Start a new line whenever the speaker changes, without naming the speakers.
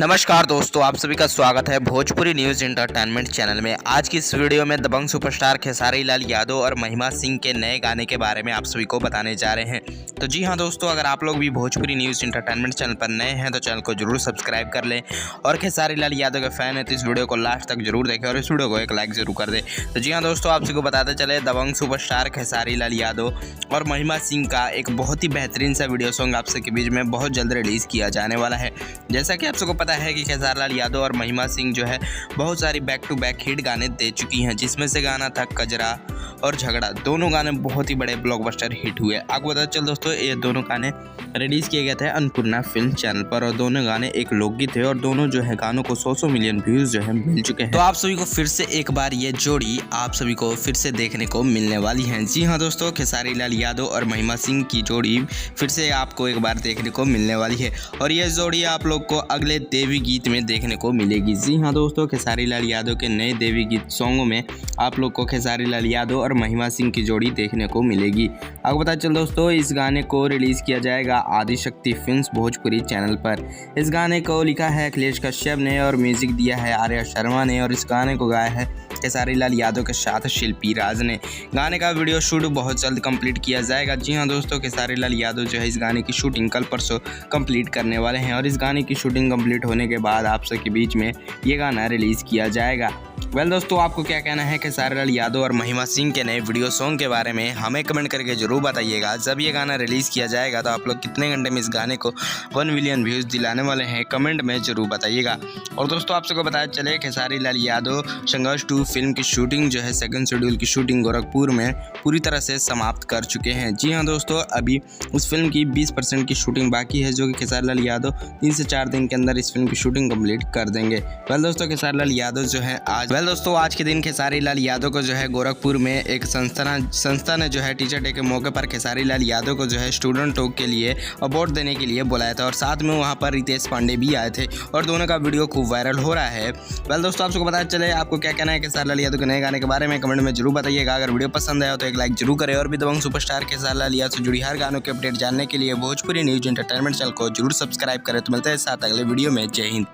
नमस्कार दोस्तों, आप सभी का स्वागत है भोजपुरी न्यूज़ एंटरटेनमेंट चैनल में। आज की इस वीडियो में दबंग सुपरस्टार खेसारी लाल यादव और महिमा सिंह के नए गाने के बारे में आप सभी को बताने जा रहे हैं। तो जी हाँ दोस्तों, अगर आप लोग भी भोजपुरी न्यूज़ एंटरटेनमेंट चैनल पर नए हैं तो चैनल को जरूर सब्सक्राइब कर लें और खेसारी लाल यादव के फैन है तो इस वीडियो को लास्ट तक जरूर देखें और इस वीडियो को एक लाइक जरूर कर दें। तो जी हाँ दोस्तों, आप सभी को बताते चले दबंग सुपरस्टार खेसारी लाल यादव और महिमा सिंह का एक बहुत ही बेहतरीन सा वीडियो सॉन्ग आप सबके बीच में बहुत जल्द रिलीज़ किया जाने वाला है। जैसा कि आप सबको पता है कि खेसारी लाल यादव और महिमा सिंह जो है बहुत सारी बैक टू बैक हिट गाने दे चुकी हैं, जिसमें से गाना था कजरा और झगड़ा। दोनों गाने बहुत ही बड़े ब्लॉकबस्टर हिट हुए। आपको पता चल दोस्तों, ये दोनों गाने रिलीज़ किए गए थे अन्नपूर्णा फिल्म चैनल पर और दोनों गाने एक लोकगीत थे और दोनों जो है गानों को 100 मिलियन व्यूज़ जो है मिल चुके हैं। तो आप सभी को फिर से एक बार ये जोड़ी आप सभी को फिर से देखने को मिलने वाली है। जी हाँ दोस्तों, खेसारी लाल यादव और महिमा सिंह की जोड़ी फिर से आपको एक बार देखने को मिलने वाली है और ये जोड़ी आप लोग को अगले देवी गीत में देखने को मिलेगी। जी हाँ दोस्तों, खेसारी लाल यादव के नए देवी गीत सॉन्गों में आप लोग को खेसारी लाल यादव और महिमा सिंह की जोड़ी देखने को मिलेगी। आपको पता चल दोस्तों, इस गाने को रिलीज़ किया जाएगा आदिशक्ति फिल्म्स भोजपुरी चैनल पर। इस गाने को लिखा है अखिलेश कश्यप ने और म्यूजिक दिया है आर्या शर्मा ने और इस गाने को गाया है खेसारी लाल यादव के साथ शिल्पी राज ने। गाने का वीडियो शूट बहुत जल्द कंप्लीट किया जाएगा। जी हाँ दोस्तों, खेसारी लाल यादव जो है इस गाने की शूटिंग कल परसों कंप्लीट करने वाले हैं और इस गाने की शूटिंग कंप्लीट होने के बाद आप सबके बीच में ये गाना रिलीज़ किया जाएगा। दोस्तों, आपको क्या कहना है खेसारी लाल यादव और महिमा सिंह के नए वीडियो सॉन्ग के बारे में हमें कमेंट करके जरूर बताइएगा। जब ये गाना रिलीज़ किया जाएगा तो आप लोग कितने घंटे में इस गाने को 1 मिलियन व्यूज़ दिलाने वाले हैं, कमेंट में जरूर बताइएगा। और दोस्तों, आप सबको बताया चले खेसारी लाल यादव संघर्ष 2 फिल्म की शूटिंग जो है सेकंड शेड्यूल की शूटिंग गोरखपुर में पूरी तरह से समाप्त कर चुके हैं। जी हाँ दोस्तों, अभी उस फिल्म की 20% की शूटिंग बाकी है, जो कि खेसारी लाल यादव 3 से 4 दिन के अंदर इस फिल्म की शूटिंग कंप्लीट कर देंगे। दोस्तों, खेसारी लाल यादव जो है आज के दिन खेसारी लाल यादव को जो है गोरखपुर में एक संस्था ने जो है टीचर डे के मौके पर खेसारी लाल यादव को जो है स्टूडेंटों के लिए अवार्ड देने के लिए बुलाया था और साथ में वहां पर रितेश पांडे भी आए थे और दोनों का वीडियो खूब वायरल हो रहा है। दोस्तों, आप सबको पता चले आपको क्या कहना है खेसारी लाल यादव के नए गाने के बारे में, कमेंट में जरूर बताइएगा। अगर वीडियो पसंद आया तो एक लाइक जरूर करें और भी दबंग सुपरस्टार खेसारी लाल यादव से जुड़ी हर गानों के अपडेट जानने के लिए भोजपुरी न्यूज़ एंटरटेनमेंट चैनल को जरूर सब्सक्राइब करें। तो मिलते हैं साथ अगले वीडियो में। जय हिंद।